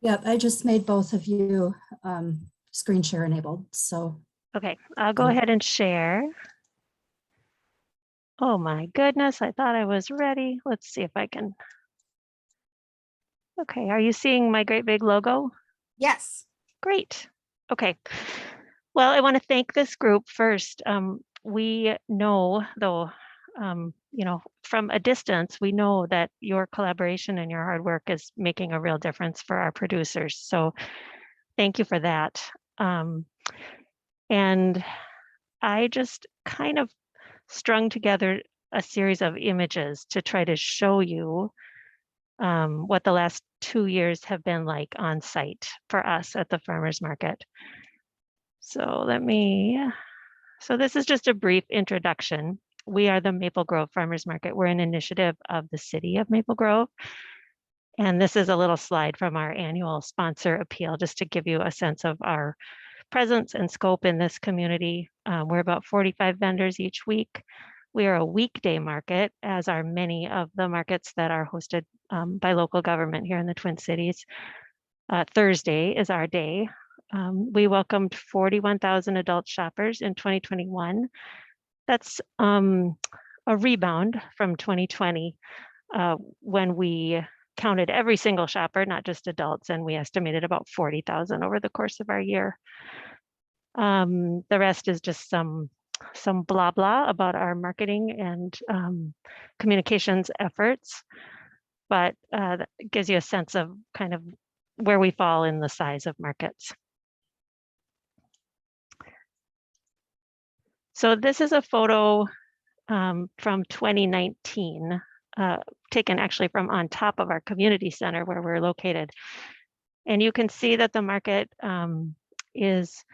Yep, I just made both of you screen share enabled. So, Okay, I'll go ahead and share. Oh my goodness, I thought I was ready. Let's see if I can. Okay, are you seeing my great big logo? Yes. Great. Okay. Well, I want to thank this group first. We know, though, from a distance, we know that your collaboration and your hard work is making a real difference for our producers. So thank you for that. And I just kind of strung together a series of images to try to show you what the last 2 years have been like on site for us at the farmers market. So this is just a brief introduction. We are the Maple Grove Farmers Market. We're an initiative of the city of Maple Grove. And this is a little slide from our annual sponsor appeal, just to give you a sense of our presence and scope in this community. We're about 45 vendors each week. We are a weekday market, as are many of the markets that are hosted by local government here in the Twin Cities. Thursday is our day. We welcomed 41,000 adult shoppers in 2021. That's a rebound from 2020 when we counted every single shopper, not just adults, and we estimated about 40,000 over the course of our year. The rest is just some blah blah about our marketing and communications efforts, but that gives you a sense of kind of where we fall in the size of markets. So this is a photo from 2019, taken actually from on top of our community center where we're located. And you can see that the market is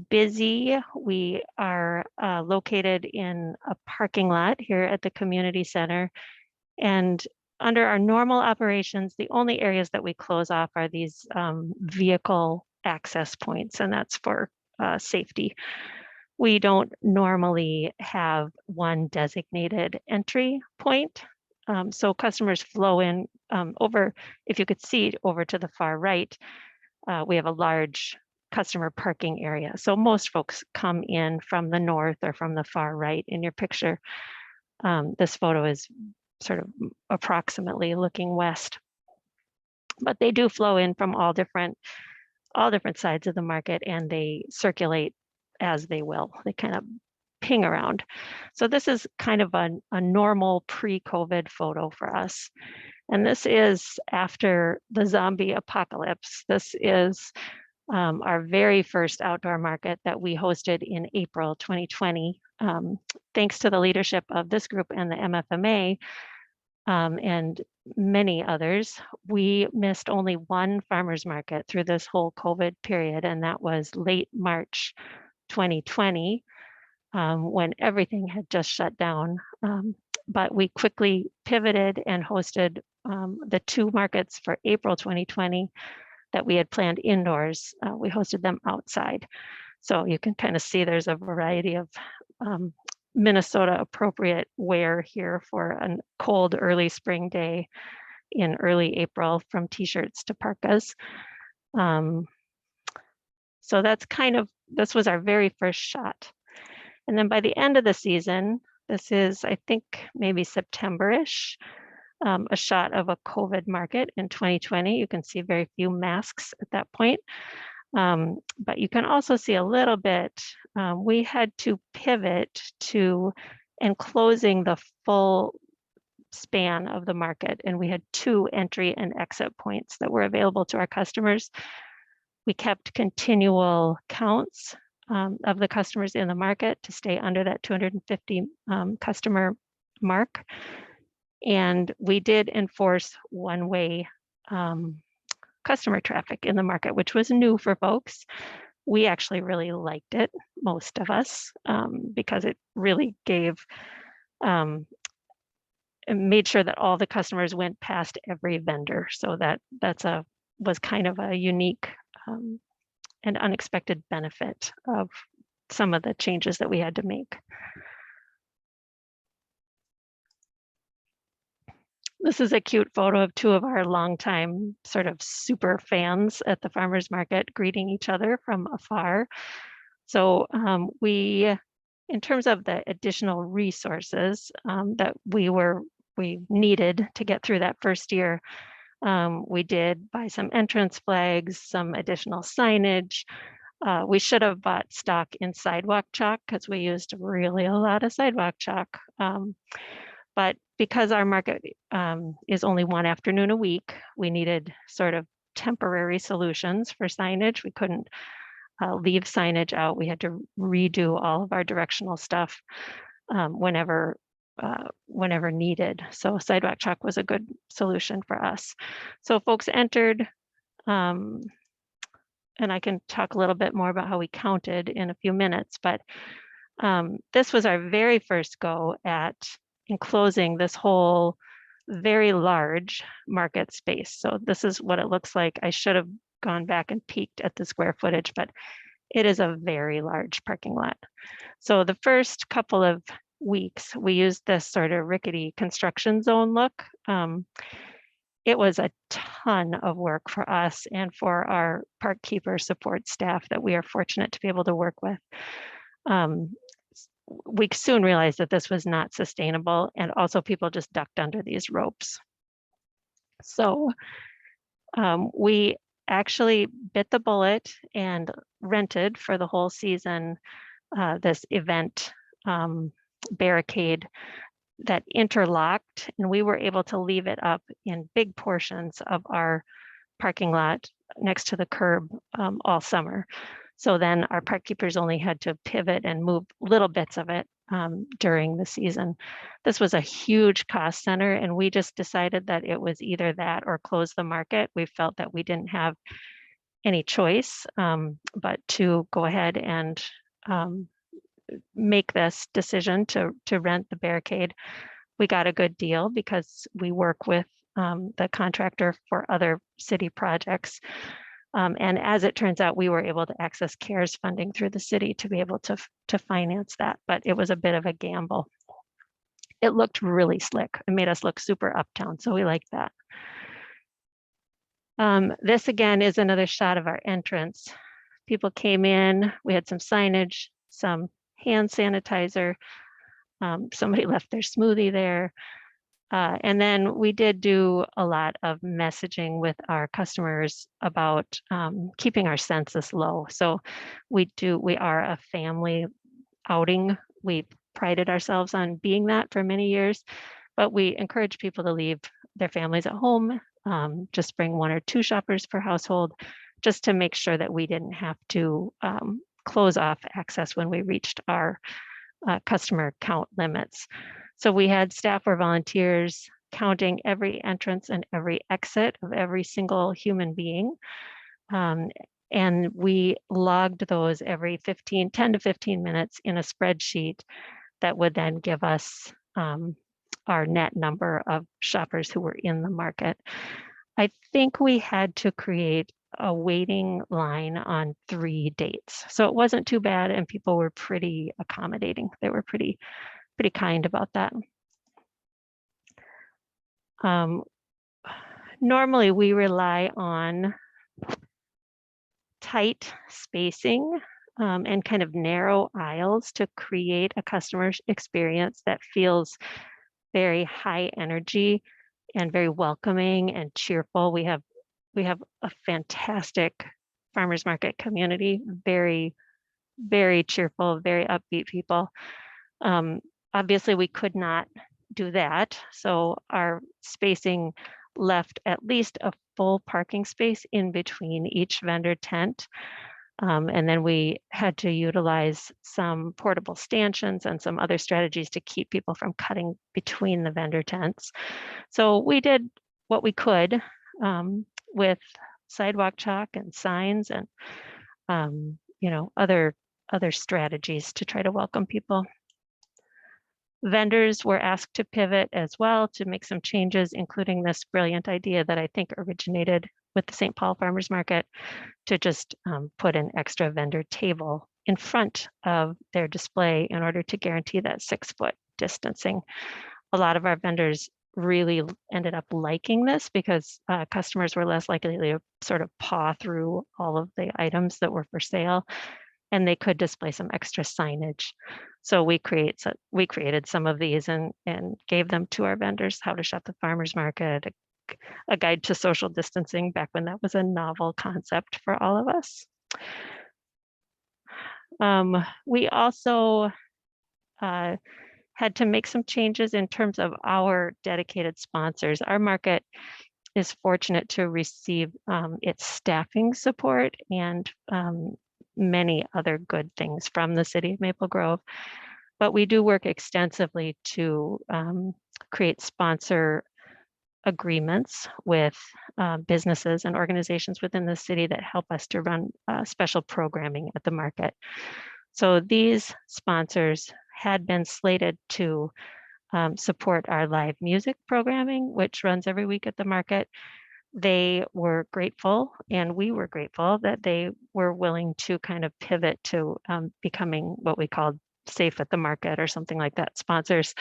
busy. We are located in a parking lot here at the community center. And under our normal operations, the only areas that we close off are these vehicle access points, and that's for safety. We don't normally have one designated entry point. So customers flow in over, if you could see over to the far right, we have a large customer parking area. So most folks come in from the north or from the far right in your picture. This photo is sort of approximately looking west, but they do flow in from all different sides of the market, and they circulate as they will. They kind of ping around. So this is kind of a normal pre-COVID photo for us. And this is after the zombie apocalypse. This is our very first outdoor market that we hosted in April 2020. Thanks to the leadership of this group and the MFMA and many others, we missed only one farmers market through this whole COVID period, and that was late March 2020, when everything had just shut down. But we quickly pivoted and hosted the 2 markets for April 2020 that we had planned indoors. We hosted them outside. So you can kind of see there's a variety of Minnesota appropriate wear here for a cold early spring day in early April, from t-shirts to parkas. So that's this was our very first shot. And then by the end of the season, this is, I think, maybe September-ish, a shot of a COVID market in 2020. You can see very few masks at that point. But you can also see a little bit, we had to pivot to enclosing the full span of the market. And we had 2 entry and exit points that were available to our customers. We kept continual counts of the customers in the market to stay under that 250 customer mark. And we did enforce one-way customer traffic in the market, which was new for folks. We actually really liked it, most of us, because it really gave, and made sure that all the customers went past every vendor. So was kind of a unique and unexpected benefit of some of the changes that we had to make. This is a cute photo of two of our longtime sort of super fans at the farmers market greeting each other from afar. So in terms of the additional resources that we needed to get through that first year, we did buy some entrance flags, some additional signage. We should have bought stock in sidewalk chalk because we used really a lot of sidewalk chalk. But because our market is only one afternoon a week, we needed sort of temporary solutions for signage. We couldn't leave signage out. We had to redo all of our directional stuff whenever needed. So sidewalk chalk was a good solution for us. So folks entered, and I can talk a little bit more about how we counted in a few minutes, but this was our very first go at enclosing this whole very large market space. So this is what it looks like. I should have gone back and peeked at the square footage, but it is a very large parking lot. So the first couple of weeks, we used this sort of rickety construction zone look. It was a ton of work for us and for our park keeper support staff that we are fortunate to be able to work with. We soon realized that this was not sustainable, and also people just ducked under these ropes. So we actually bit the bullet and rented for the whole season this event barricade that interlocked, and we were able to leave it up in big portions of our parking lot next to the curb all summer. So then our park keepers only had to pivot and move little bits of it during the season. This was a huge cost center, and we just decided that it was either that or close the market. We felt that we didn't have any choice but to go ahead and make this decision to rent the barricade. We got a good deal because we work with the contractor for other city projects. And as it turns out, we were able to access CARES funding through the city to be able to finance that, but it was a bit of a gamble. It looked really slick. It made us look super uptown, so we liked that. This again is another shot of our entrance. People came in, we had some signage, some hand sanitizer. Somebody left their smoothie there. And then we did do a lot of messaging with our customers about keeping our census low. So we are a family outing. We prided ourselves on being that for many years, but we encourage people to leave their families at home, just bring 1 or 2 shoppers per household, just to make sure that we didn't have to close off access when we reached our customer count limits. So we had staff or volunteers counting every entrance and every exit of every single human being. And we logged those every 10 to 15 minutes in a spreadsheet that would then give us our net number of shoppers who were in the market. I think we had to create a waiting line on 3 dates. So it wasn't too bad, and people were pretty accommodating. They were pretty kind about that. Normally we rely on tight spacing and kind of narrow aisles to create a customer experience that feels very high energy and very welcoming and cheerful. We have a fantastic farmers market community, very, very cheerful, very upbeat people. Obviously, we could not do that. So our spacing left at least a full parking space in between each vendor tent. And then we had to utilize some portable stanchions and some other strategies to keep people from cutting between the vendor tents. So we did what we could with sidewalk chalk and signs and other strategies to try to welcome people. Vendors were asked to pivot as well to make some changes, including this brilliant idea that I think originated with the St. Paul Farmers Market to just put an extra vendor table in front of their display in order to guarantee that 6-foot distancing. A lot of our vendors really ended up liking this because customers were less likely to sort of paw through all of the items that were for sale, and they could display some extra signage. So we created some of these and gave them to our vendors, how to shop the farmers market, a guide to social distancing back when that was a novel concept for all of us. We also had to make some changes in terms of our dedicated sponsors. Our market is fortunate to receive its staffing support and many other good things from the city of Maple Grove. But we do work extensively to create sponsor agreements with businesses and organizations within the city that help us to run special programming at the market. So these sponsors had been slated to support our live music programming, which runs every week at the market. They were grateful, and we were grateful that they were willing to kind of pivot to becoming what we called safe at the market or something like that, sponsors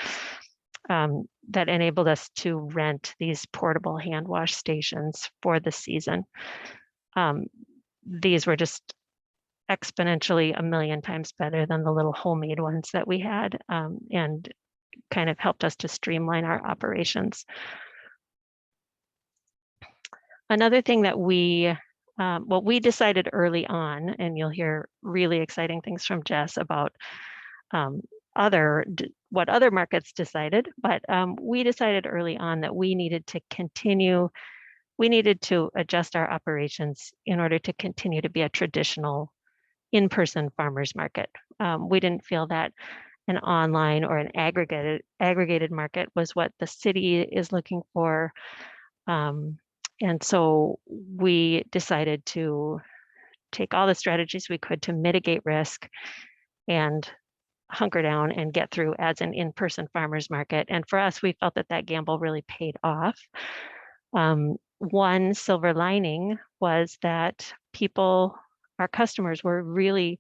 that enabled us to rent these portable hand wash stations for the season. These were just exponentially a million times better than the little homemade ones that we had, and kind of helped us to streamline our operations. Another thing that we decided early on, and you'll hear really exciting things from Jess about what other markets decided, but we decided early on that we needed to adjust our operations in order to continue to be a traditional in-person farmers market. We didn't feel that an online or an aggregated market was what the city is looking for. And so we decided to take all the strategies we could to mitigate risk and hunker down and get through as an in-person farmers market. And for us, we felt that that gamble really paid off. One silver lining was that our customers were really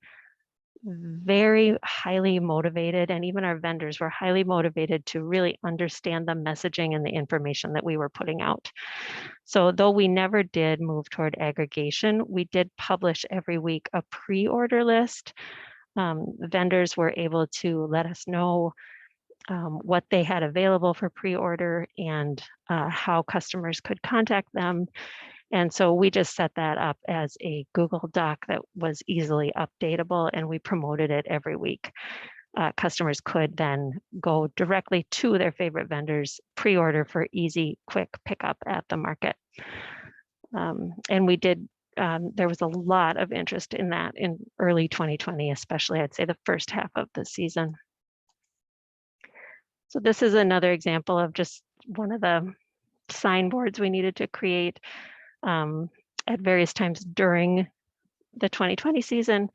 very highly motivated, and even our vendors were highly motivated to really understand the messaging and the information that we were putting out. So though we never did move toward aggregation, we did publish every week a pre-order list. Vendors were able to let us know what they had available for pre-order and how customers could contact them. And so we just set that up as a Google Doc that was easily updatable, and we promoted it every week. Customers could then go directly to their favorite vendors, pre-order for easy, quick pickup at the market. And we did, there was a lot of interest in that in early 2020, especially I'd say the first half of the season. So this is another example of just one of the signboards we needed to create at various times during the 2020 season.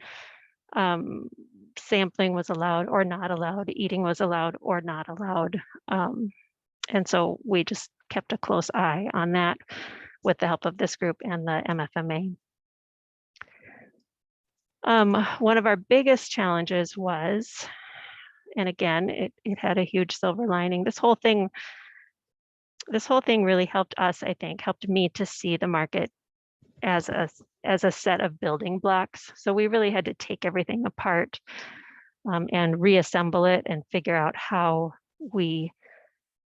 Sampling was allowed or not allowed, eating was allowed or not allowed. And so we just kept a close eye on that with the help of this group and the MFMA. One of our biggest challenges was, and again, it had a huge silver lining. This whole thing really helped us, I think, helped me to see the market as a set of building blocks. So we really had to take everything apart and reassemble it and figure out how we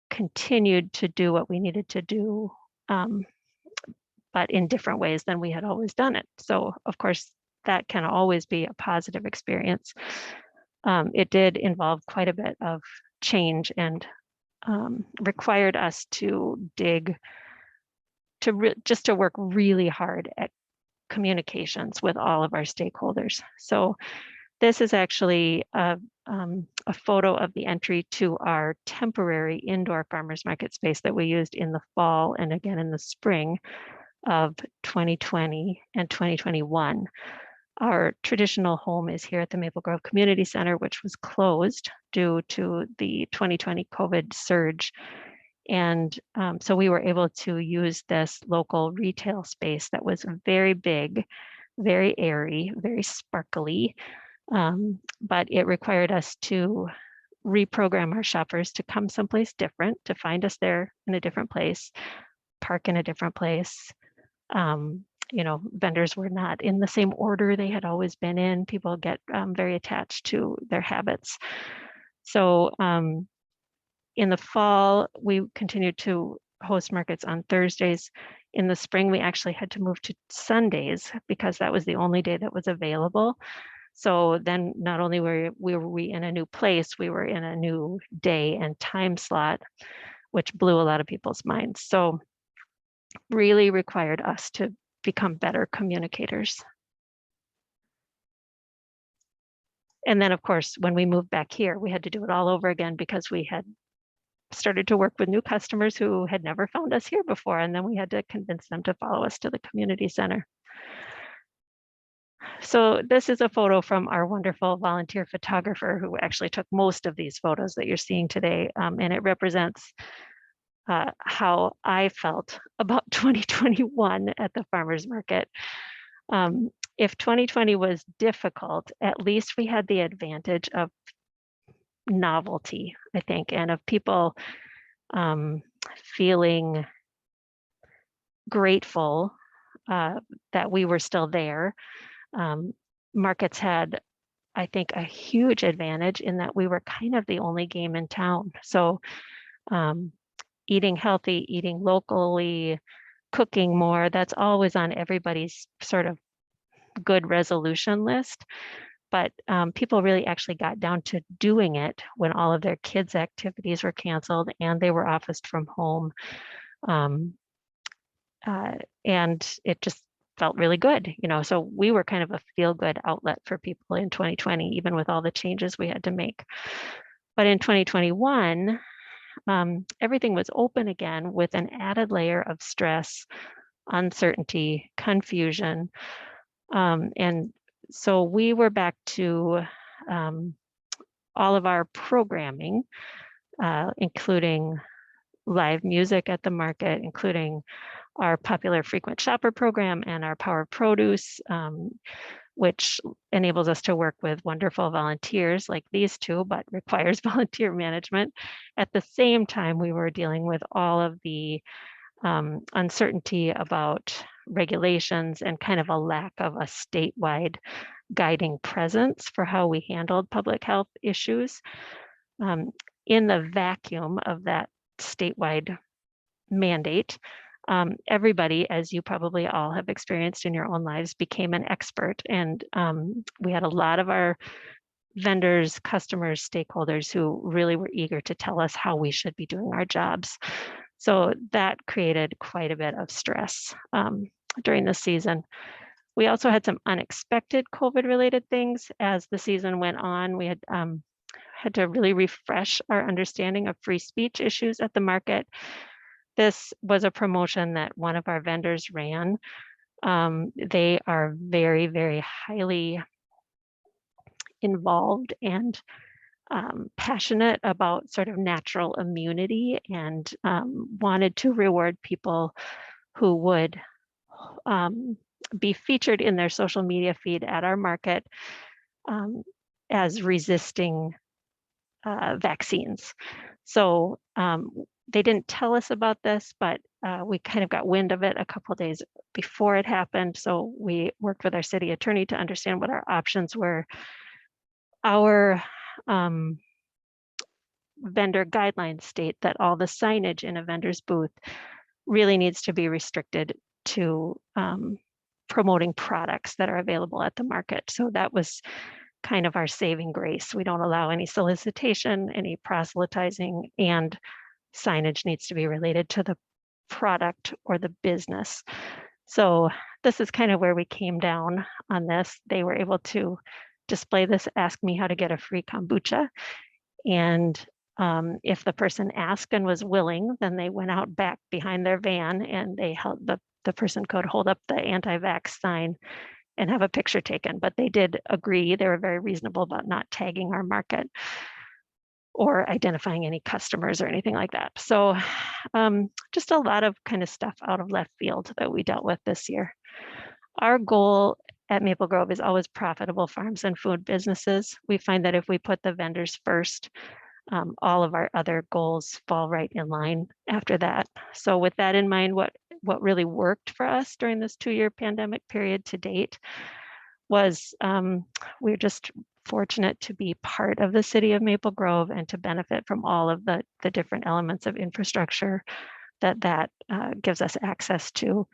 continued to do what we needed to do, but in different ways than we had always done it. So of course, that can always be a positive experience. It did involve quite a bit of change and required us to just to work really hard at communications with all of our stakeholders. So this is actually a photo of the entry to our temporary indoor farmers market space that we used in the fall and again in the spring of 2020 and 2021. Our traditional home is here at the Maple Grove Community Center, which was closed due to the 2020 COVID surge. And so we were able to use this local retail space that was very big, very airy, very sparkly, but it required us to reprogram our shoppers to come someplace different, to find us there in a different place, park in a different place. Vendors were not in the same order they had always been in. People get very attached to their habits. So in the fall, we continued to host markets on Thursdays. In the spring, we actually had to move to Sundays because that was the only day that was available. So then not only were we in a new place, we were in a new day and time slot, which blew a lot of people's minds. So really required us to become better communicators. And then of course, when we moved back here, we had to do it all over again because we had started to work with new customers who had never found us here before. And then we had to convince them to follow us to the community center. So this is a photo from our wonderful volunteer photographer who actually took most of these photos that you're seeing today. And it represents how I felt about 2021 at the farmer's market. If 2020 was difficult, at least we had the advantage of novelty, I think, and of people feeling grateful that we were still there. Markets had, I think, a huge advantage in that we were kind of the only game in town. So eating healthy, eating locally, cooking more, that's always on everybody's sort of good resolution list. But people really actually got down to doing it when all of their kids' activities were canceled and they were officed from home. And it just felt really good, so we were kind of a feel-good outlet for people in 2020, even with all the changes we had to make. But in 2021, everything was open again with an added layer of stress, uncertainty, confusion. And so we were back to all of our programming, including live music at the market, including our popular frequent shopper program and our Power of Produce, which enables us to work with wonderful volunteers like these two, but requires volunteer management. At the same time, we were dealing with all of the uncertainty about regulations and kind of a lack of a statewide guiding presence for how we handled public health issues. In the vacuum of that statewide mandate, everybody, as you probably all have experienced in your own lives, became an expert. And we had a lot of our vendors, customers, stakeholders who really were eager to tell us how we should be doing our jobs. So that created quite a bit of stress during the season. We also had some unexpected COVID-related things as the season went on. We had to really refresh our understanding of free speech issues at the market. This was a promotion that one of our vendors ran. They are very, very highly involved and passionate about sort of natural immunity and wanted to reward people who would be featured in their social media feed at our market as resisting vaccines. So they didn't tell us about this, but we kind of got wind of it a couple of days before it happened. So we worked with our city attorney to understand what our options were. Our vendor guidelines state that all the signage in a vendor's booth really needs to be restricted to promoting products that are available at the market. So that was kind of our saving grace. We don't allow any solicitation, any proselytizing, and signage needs to be related to the product or the business. So this is kind of where we came down on this. They were able to display this, ask me how to get a free kombucha. And if the person asked and was willing, then they went out back behind their van and they held the person could hold up the anti-vax sign and have a picture taken. But they did agree. They were very reasonable about not tagging our market or identifying any customers or anything like that. So just a lot of kind of stuff out of left field that we dealt with this year. Our goal at Maple Grove is always profitable farms and food businesses. We find that if we put the vendors first, all of our other goals fall right in line after that. So with that in mind, what really worked for us during this 2-year pandemic period to date was we're just fortunate to be part of the city of Maple Grove and to benefit from all of the different elements of infrastructure that gives us access to.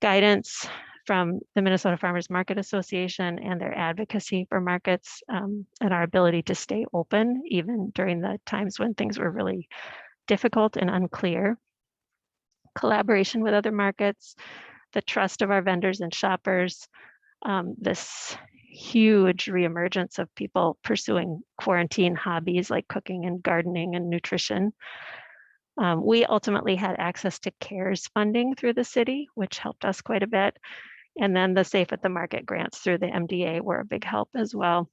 Guidance from the Minnesota Farmers Market Association and their advocacy for markets, and our ability to stay open even during the times when things were really difficult and unclear. Collaboration with other markets, the trust of our vendors and shoppers, this huge reemergence of people pursuing quarantine hobbies like cooking and gardening and nutrition. We ultimately had access to CARES funding through the city, which helped us quite a bit. And then the Safe at the Market grants through the MDA were a big help as well.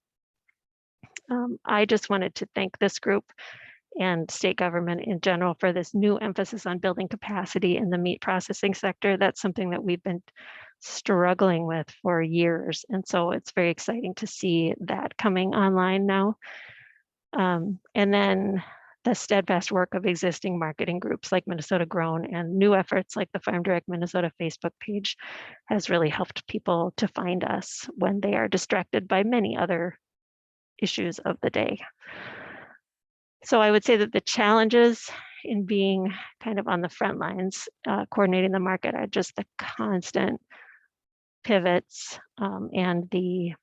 I just wanted to thank this group and state government in general for this new emphasis on building capacity in the meat processing sector. That's something that we've been struggling with for years. And so it's very exciting to see that coming online now. And then the steadfast work of existing marketing groups like Minnesota Grown and new efforts like the Farm Direct Minnesota Facebook page has really helped people to find us when they are distracted by many other issues of the day. So I would say that the challenges in being kind of on the front lines, coordinating the market, are just the constant pivots and the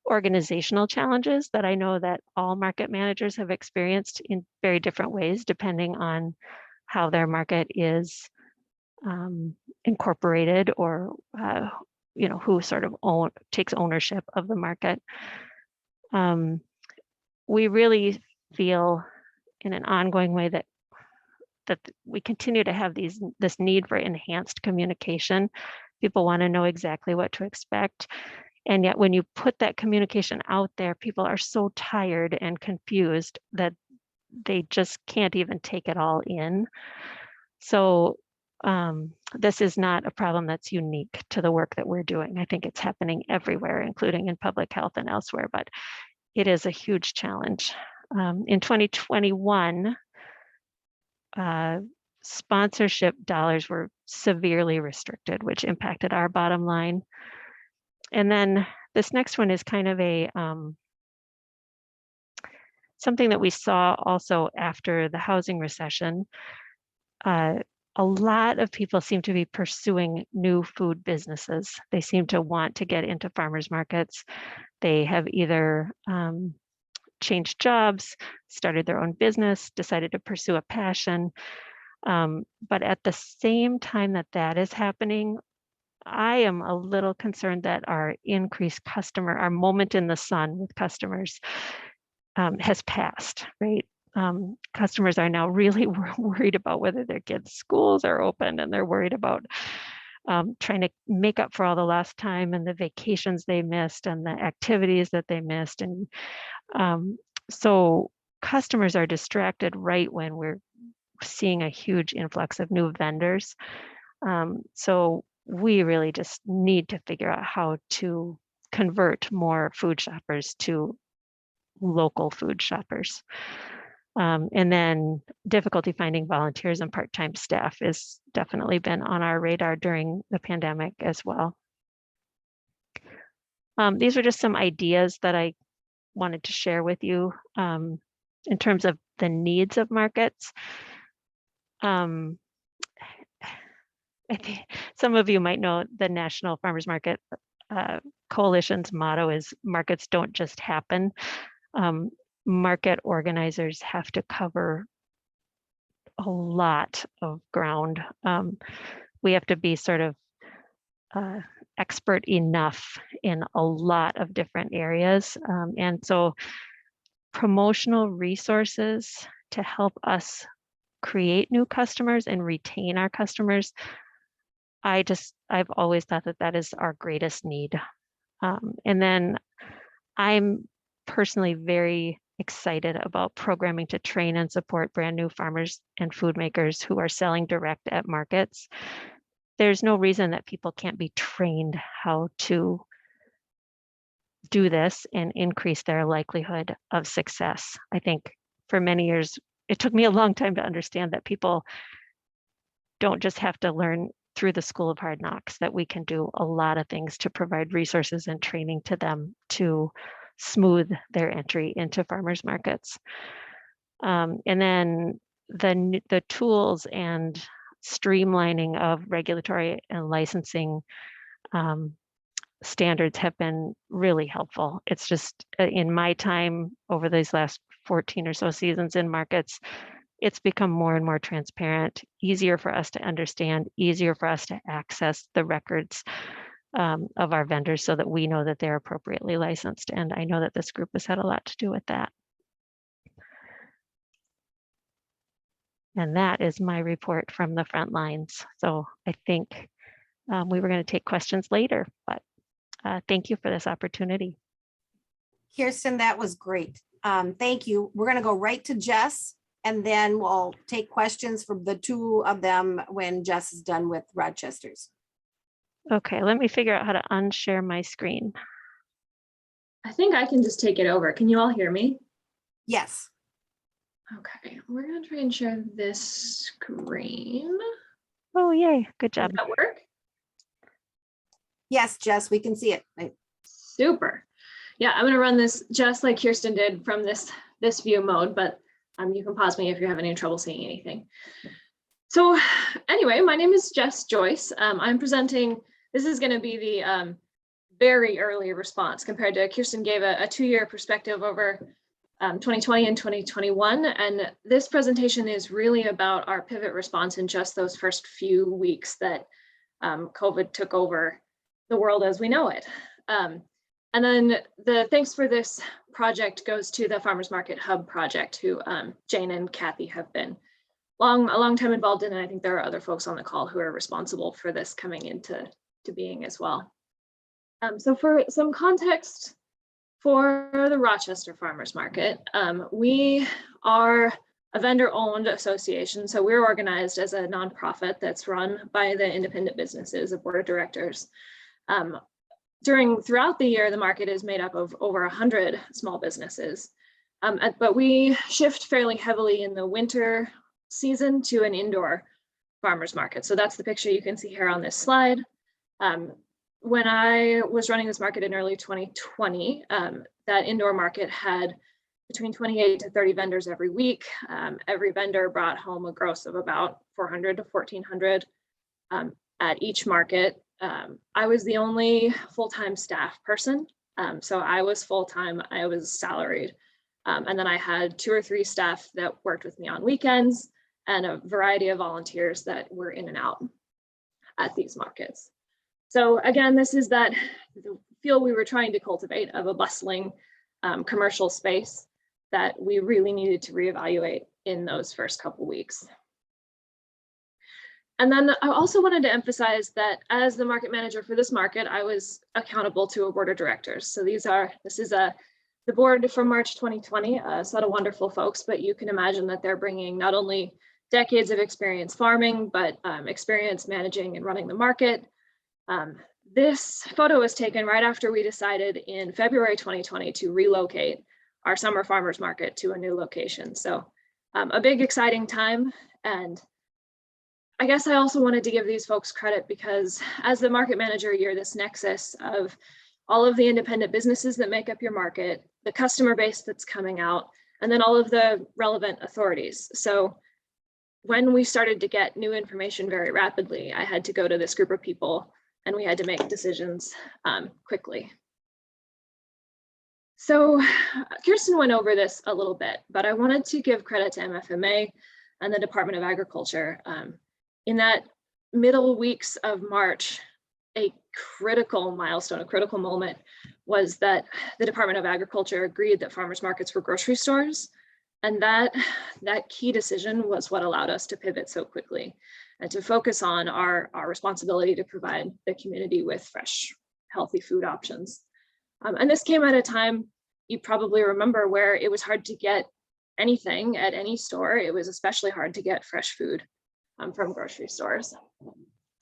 organizational challenges that I know that all market managers have experienced in very different ways, depending on how their market is incorporated or who sort of takes ownership of the market. We really feel in an ongoing way that we continue to have this need for enhanced communication. People want to know exactly what to expect. And yet when you put that communication out there, people are so tired and confused that they just can't even take it all in. So this is not a problem that's unique to the work that we're doing. I think it's happening everywhere, including in public health and elsewhere, but it is a huge challenge. In 2021, sponsorship dollars were severely restricted, which impacted our bottom line. And then this next one is kind of a something that we saw also after the housing recession. A lot of people seem to be pursuing new food businesses. They seem to want to get into farmers markets. They have either changed jobs, started their own business, decided to pursue a passion. But at the same time that is happening, I am a little concerned that our moment in the sun with customers has passed, right? Customers are now really worried about whether their kids' schools are open, and they're worried about trying to make up for all the lost time and the vacations they missed and the activities that they missed. And so customers are distracted right when we're seeing a huge influx of new vendors. So we really just need to figure out how to convert more food shoppers to local food shoppers. And then difficulty finding volunteers and part-time staff has definitely been on our radar during the pandemic as well. These are just some ideas that I wanted to share with you in terms of the needs of markets. I think some of you might know the National Farmers Market Coalition's motto is markets don't just happen. Market organizers have to cover a lot of ground. We have to be sort of expert enough in a lot of different areas. And so promotional resources to help us create new customers and retain our customers, I've always thought that is our greatest need. And then I'm personally very excited about programming to train and support brand new farmers and food makers who are selling direct at markets. There's no reason that people can't be trained how to do this and increase their likelihood of success. I think for many years, it took me a long time to understand that people don't just have to learn through the School of Hard Knocks, that we can do a lot of things to provide resources and training to them to smooth their entry into farmers markets. And then the tools and streamlining of regulatory and licensing standards have been really helpful. It's just in my time over these last 14 or so seasons in markets, it's become more and more transparent, easier for us to understand, easier for us to access the records of our vendors so that we know that they're appropriately licensed. And I know that this group has had a lot to do with that. And that is my report from the front lines. So I think we were going to take questions later, but thank you for this opportunity. Kirsten, that was great. Thank you. We're going to go right to Jess, and then we'll take questions from the two of them when Jess is done with Rochester's. Okay, let me figure out how to unshare my screen. I think I can just take it over. Can you all hear me? Yes. Okay, we're gonna try and share this screen. Oh, yay, good Does job. that work? Yes, Jess, we can see it. Super. Yeah, I'm gonna run this just like Kirsten did from this view mode, but you can pause me if you're having any trouble seeing anything. So anyway, my name is Jess Joyce. I'm presenting, this is gonna be the very early response compared to Kirsten gave a 2-year perspective over 2020 and 2021. And this presentation is really about our pivot response in just those first few weeks that COVID took over the world as we know it. And then the thanks for this project goes to the Farmers Market Hub project, who Jane and Kathy have been a long time involved in, and I think there are other folks on the call who are responsible for this coming into being as well. So for some context for the Rochester Farmers Market, we are a vendor-owned association, so we're organized as a nonprofit that's run by the independent businesses, a board of directors. Throughout the year, the market is made up of over 100 small businesses, but we shift fairly heavily in the winter season to an indoor farmers market. So that's the picture you can see here on this slide. When I was running this market in early 2020, that indoor market had between 28 to 30 vendors every week. Every vendor brought home a gross of about 400 to 1,400 at each market. I was the only full-time staff person. So I was full-time, I was salaried. And then I had 2 or 3 staff that worked with me on weekends and a variety of volunteers that were in and out at these markets. So again, this is that the feel we were trying to cultivate of a bustling commercial space that we really needed to reevaluate in those first couple weeks. And then I also wanted to emphasize that as the market manager for this market, I was accountable to a board of directors. So this is the board from March 2020, a set of wonderful folks, but you can imagine that they're bringing not only decades of experience farming, but experience managing and running the market. This photo was taken right after we decided in February 2020 to relocate our summer farmers market to a new location. So a big exciting time. And I guess I also wanted to give these folks credit because as the market manager, you're this nexus of all of the independent businesses that make up your market, the customer base that's coming out, and then all of the relevant authorities. So when we started to get new information very rapidly, I had to go to this group of people and we had to make decisions quickly. So Kirsten went over this a little bit, but I wanted to give credit to MFMA and the Department of Agriculture. In that middle weeks of March, a critical milestone, a critical moment was that the Department of Agriculture agreed that farmers markets were grocery stores. And that key decision was what allowed us to pivot so quickly and to focus on our responsibility to provide the community with fresh, healthy food options. And this came at a time, you probably remember, where it was hard to get anything at any store. It was especially hard to get fresh food from grocery stores.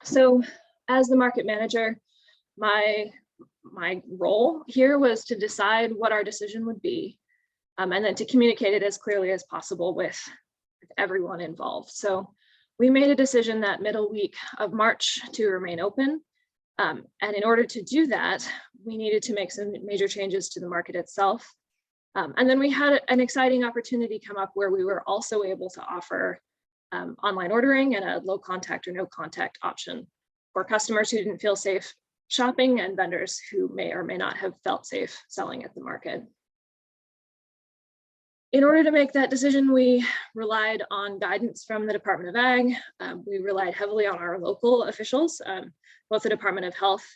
So as the market manager, my my role here was to decide what our decision would be, and then to communicate it as clearly as possible with everyone involved. So we made a decision that middle week of March to remain open. And in order to do that, we needed to make some major changes to the market itself. And then we had an exciting opportunity come up where we were also able to offer online ordering and a low contact or no contact option for customers who didn't feel safe shopping and vendors who may or may not have felt safe selling at the market. In order to make that decision, we relied on guidance from the Department of Ag. We relied heavily on our local officials, both the Department of Health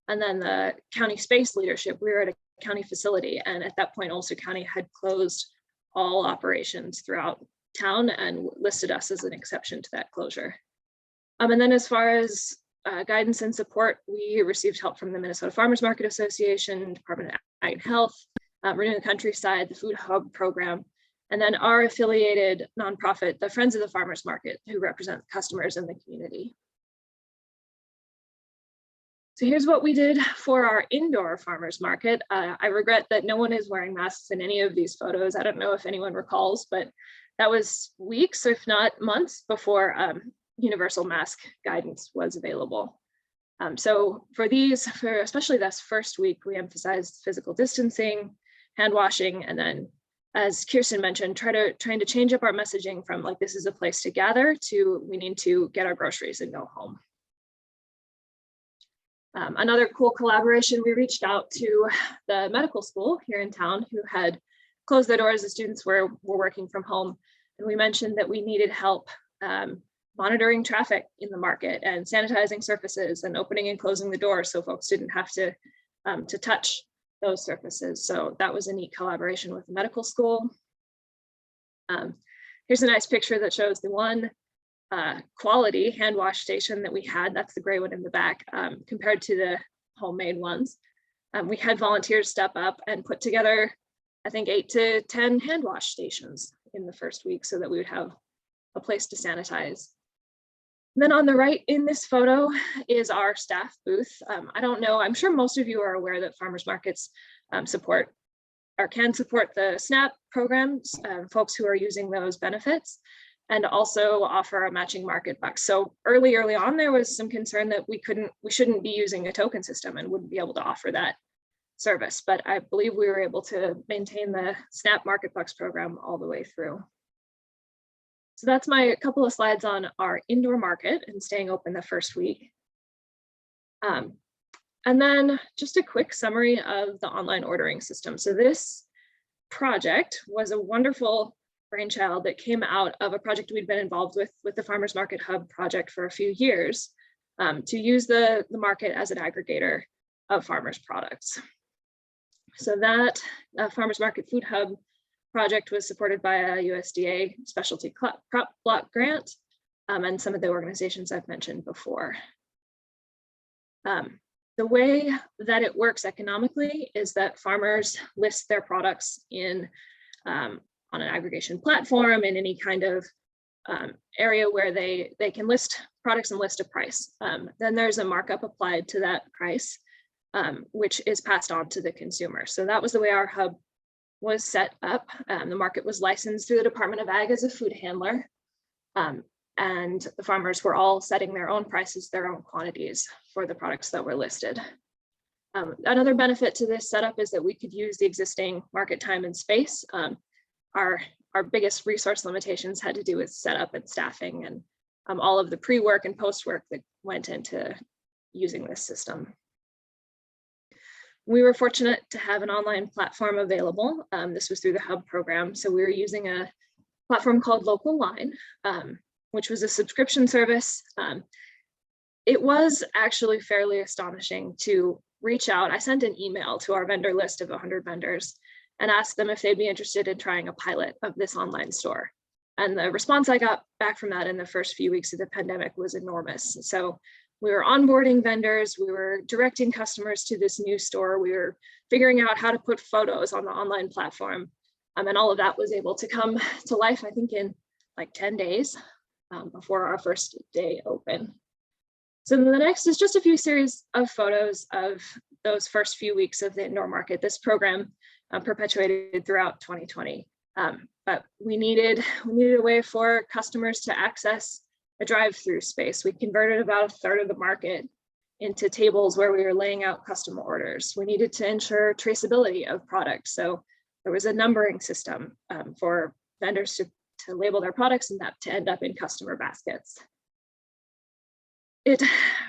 and then the county space leadership. We were at a county facility, and at that point, Ulster County had closed all operations throughout town and listed us as an exception to that closure. And then as far as guidance and support, we received help from the Minnesota Farmers Market Association, Department of Ag and Health, Renewing the Countryside, the Food Hub program, and then our affiliated nonprofit, the Friends of the Farmers Market, who represent customers in the community. So here's what we did for our indoor farmers market. I regret that no one is wearing masks in any of these photos. I don't know if anyone recalls, but that was weeks, if not months, before universal mask guidance was available. So for these, especially this first week, we emphasized physical distancing, hand washing, and then, as Kirsten mentioned, trying to change up our messaging from like, this is a place to gather to we need to get our groceries and go home. Another cool collaboration, we reached out to the medical school here in town who had closed their doors as students were working from home. And we mentioned that we needed help monitoring traffic in the market and sanitizing surfaces and opening and closing the doors so folks didn't have to touch those surfaces. So that was a neat collaboration with the medical school. Here's a nice picture that shows the one quality hand wash station that we had. That's the gray one in the back, compared to the homemade ones. We had volunteers step up and put together, I think, 8 to 10 hand wash stations in the first week so that we would have a place to sanitize. And then on the right in this photo is our staff booth. I don't know, I'm sure most of you are aware that farmers markets support or can support the SNAP programs, folks who are using those benefits, and also offer a matching market bucks. So early on, there was some concern that we shouldn't be using a token system and wouldn't be able to offer that service. But I believe we were able to maintain the SNAP market bucks program all the way through. So that's my couple of slides on our indoor market and staying open the first week. And then just a quick summary of the online ordering system. So this project was a wonderful brainchild that came out of a project we'd been involved with the Farmers Market Hub project for a few years, to use the market as an aggregator of farmers' products. So that Farmers Market Food Hub project was supported by a USDA specialty crop block grant, and some of the organizations I've mentioned before. The way that it works economically is that farmers list their products in on an aggregation platform in any kind of area where they can list products and list a price. Then there's a markup applied to that price, which is passed on to the consumer. So that was the way our hub was set up. The market was licensed through the Department of Ag as a food handler. And the farmers were all setting their own prices, their own quantities for the products that were listed. Another benefit to this setup is that we could use the existing market time and space. Our biggest resource limitations had to do with setup and staffing and all of the pre-work and post-work that went into using this system. We were fortunate to have an online platform available. This was through the Hub program. So we were using a platform called Local Line, which was a subscription service. It was actually fairly astonishing to reach out. I sent an email to our vendor list of 100 vendors and asked them if they'd be interested in trying a pilot of this online store. And the response I got back from that in the first few weeks of the pandemic was enormous. So we were onboarding vendors, we were directing customers to this new store, we were figuring out how to put photos on the online platform. And all of that was able to come to life, I think, in like 10 days before our first day open. So the next is just a few series of photos of those first few weeks of the indoor market. This program perpetuated throughout 2020. But we needed a way for customers to access a drive-through space. We converted about a third of the market into tables where we were laying out customer orders. We needed to ensure traceability of products. So there was a numbering system for vendors to label their products and that to end up in customer baskets.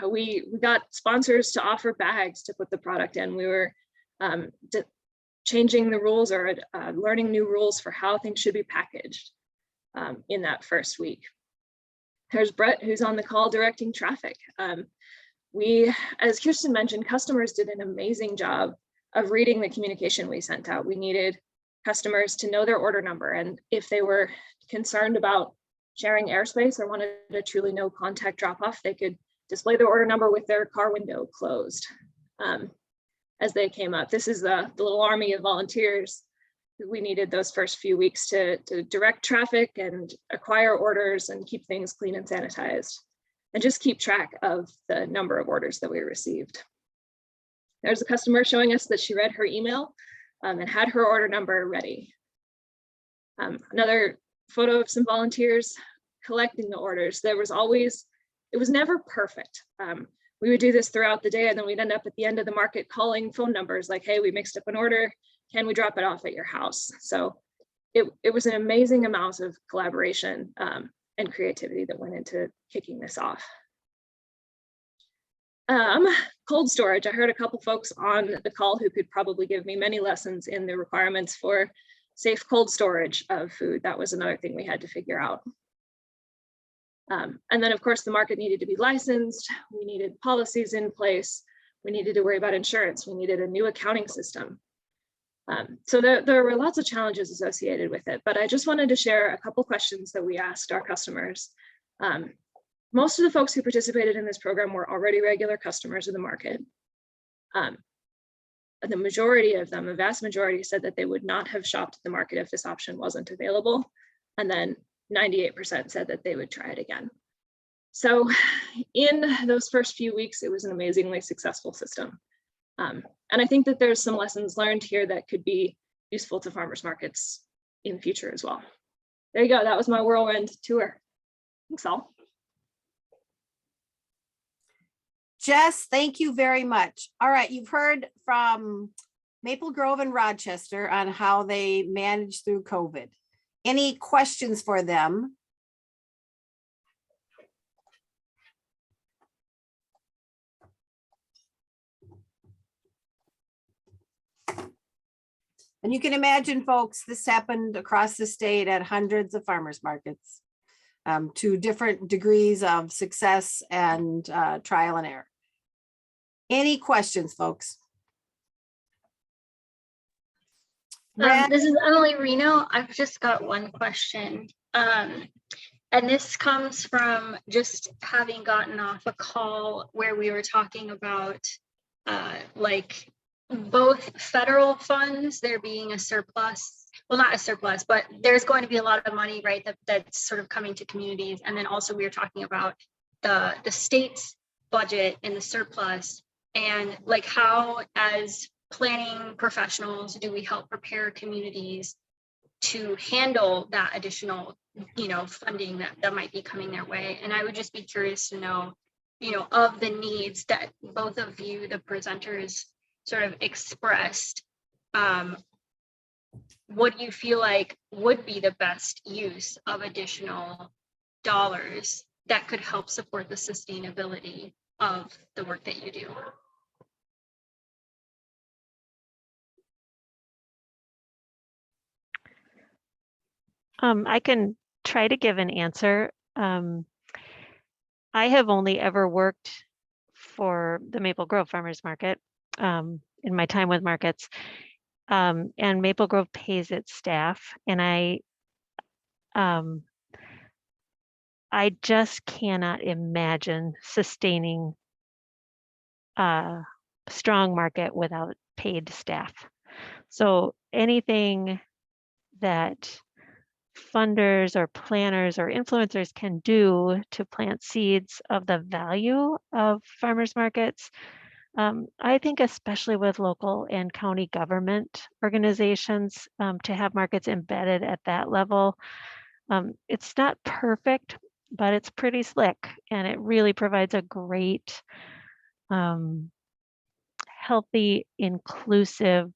We got sponsors to offer bags to put the product in. We were changing the rules or learning new rules for how things should be packaged in that first week. There's Brett, who's on the call directing traffic. We, as Kirsten mentioned, customers did an amazing job of reading the communication we sent out. We needed customers to know their order number, and if they were concerned about sharing airspace or wanted a truly no contact drop off, they could display their order number with their car window closed as they came up. This is the little army of volunteers. We needed those first few weeks to direct traffic and acquire orders and keep things clean and sanitized, and just keep track of the number of orders that we received. There's a customer showing us that she read her email and had her order number ready. Another photo of some volunteers collecting the orders. It was never perfect. We would do this throughout the day, and then we'd end up at the end of the market calling phone numbers like, hey, we mixed up an order. Can we drop it off at your house? So it was an amazing amount of collaboration and creativity that went into kicking this off. Cold storage. I heard a couple folks on the call who could probably give me many lessons in the requirements for safe cold storage of food. That was another thing we had to figure out. And then of course the market needed to be licensed. We needed policies in place. We needed to worry about insurance. We needed a new accounting system. So there were lots of challenges associated with it, but I just wanted to share a couple questions that we asked our customers. Most of the folks who participated in this program were already regular customers of the market. The majority of them, a vast majority, said that they would not have shopped at the market if this option wasn't available. And then 98% said that they would try it again. So in those first few weeks, it was an amazingly successful system. And I think that there's some lessons learned here that could be useful to farmers markets in the future as well. There you go. That was my whirlwind tour. Thanks all. Jess, thank you very much. All right, you've heard from Maple Grove and Rochester on how they managed through COVID. Any questions for them? And you can imagine, folks, this happened across the state at hundreds of farmers markets to different degrees of success and trial and error. Any questions, folks? This is Emily Reno. I've just got one question. And this comes from just having gotten off a call where we were talking about like both federal funds, there being a surplus, well, not a surplus, but there's going to be a lot of money, right, that's sort of coming to communities. And then also we were talking about the state's budget and the surplus, and like how as planning professionals do we help prepare communities to handle that additional, funding that might be coming their way. And I would just be curious to know, of the needs that both of you, the presenters, sort of expressed, what do you feel like would be the best use of additional dollars that could help support the sustainability of the work that you do? I can try to give an answer. I have only ever worked for the Maple Grove Farmers Market in my time with markets, and Maple Grove pays its staff, and I just cannot imagine sustaining a strong market without paid staff. So anything that funders or planners or influencers can do to plant seeds of the value of farmers markets I think especially with local and county government organizations, to have markets embedded at that level, it's not perfect, but it's pretty slick, and it really provides a great, healthy, inclusive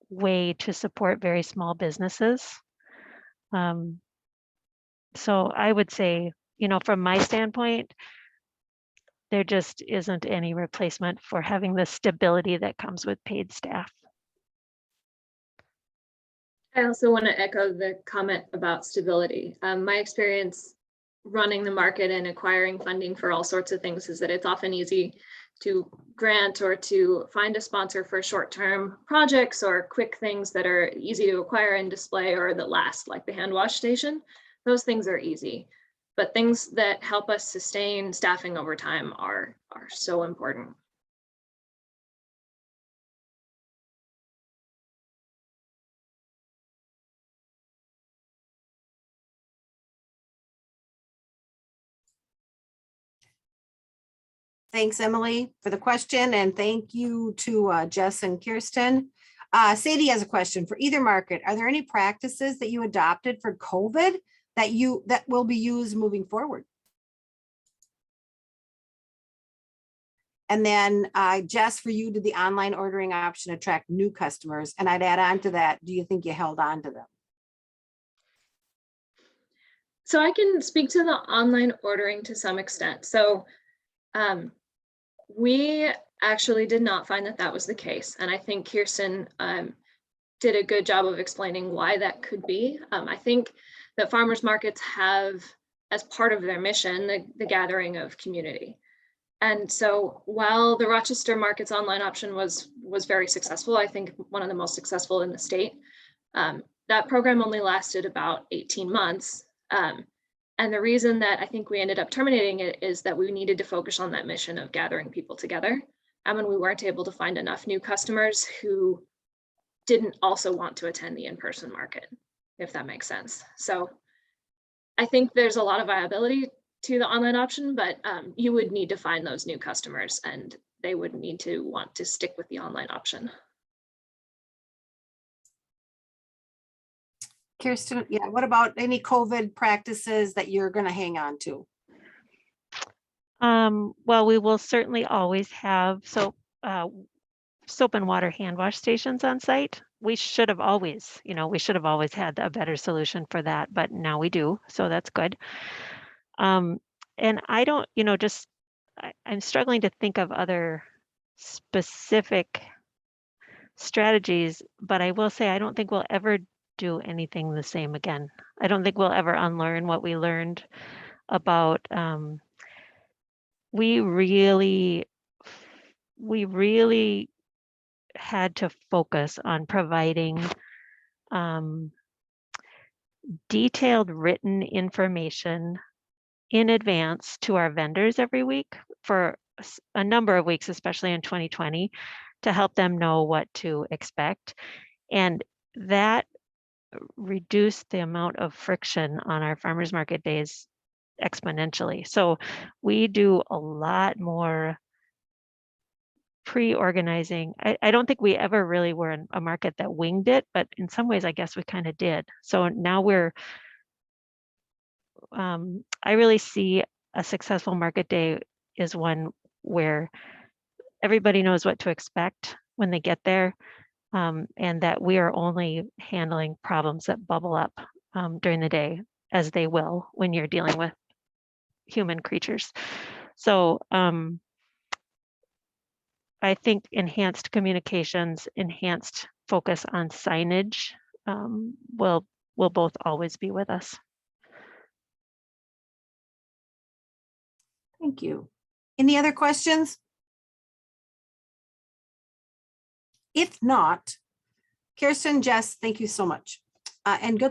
way to support very small businesses. So I would say, from my standpoint, there just isn't any replacement for having the stability that comes with paid staff. I also want to echo the comment about stability. My experience running the market and acquiring funding for all sorts of things is that it's often easy to grant or to find a sponsor for short-term projects or quick things that are easy to acquire and display or that last, like the hand wash station. Those things are easy, but things that help us sustain staffing over time are so important. Thanks, Emily, for the question, and thank you to Jess and Kirsten. Sadie has a question for either market. Are there any practices that you adopted for COVID that will be used moving forward? And then Jess, for you, did the online ordering option attract new customers? And I'd add on to that, do you think you held on to them? So I can speak to the online ordering to some extent. So we actually did not find that was the case. And I think Kirsten did a good job of explaining why that could be. I think that farmers markets have, as part of their mission, the gathering of community. And so while the Rochester market's online option was very successful, I think one of the most successful in the state, that program only lasted about 18 months. And the reason that I think we ended up terminating it is that we needed to focus on that mission of gathering people together. And when we weren't able to find enough new customers who didn't also want to attend the in-person market, if that makes sense. So I think there's a lot of viability to the online option, but you would need to find those new customers and they would need to want to stick with the online option. Kirsten, yeah, what about any COVID practices that you're going to hang on to? Well, we will certainly always have soap and water hand wash stations on site. We should have always had a better solution for that, but now we do, so that's good. And I don't, I'm struggling to think of other specific strategies, but I will say I don't think we'll ever do anything the same again. I don't think we'll ever unlearn what we learned about, we really had to focus on providing detailed written information in advance to our vendors every week for a number of weeks, especially in 2020, to help them know what to expect. And that reduced the amount of friction on our farmers market days exponentially. So we do a lot more pre-organizing. I don't think we ever really were in a market that winged it, but in some ways, I guess we kind of did. So now I really see a successful market day is one where everybody knows what to expect when they get there, and that we are only handling problems that bubble up during the day, as they will when you're dealing with human creatures. So I think enhanced communications, enhanced focus on signage will both always be with us. Thank you. Any other questions? If not, Kirsten, Jess, thank you so much. And good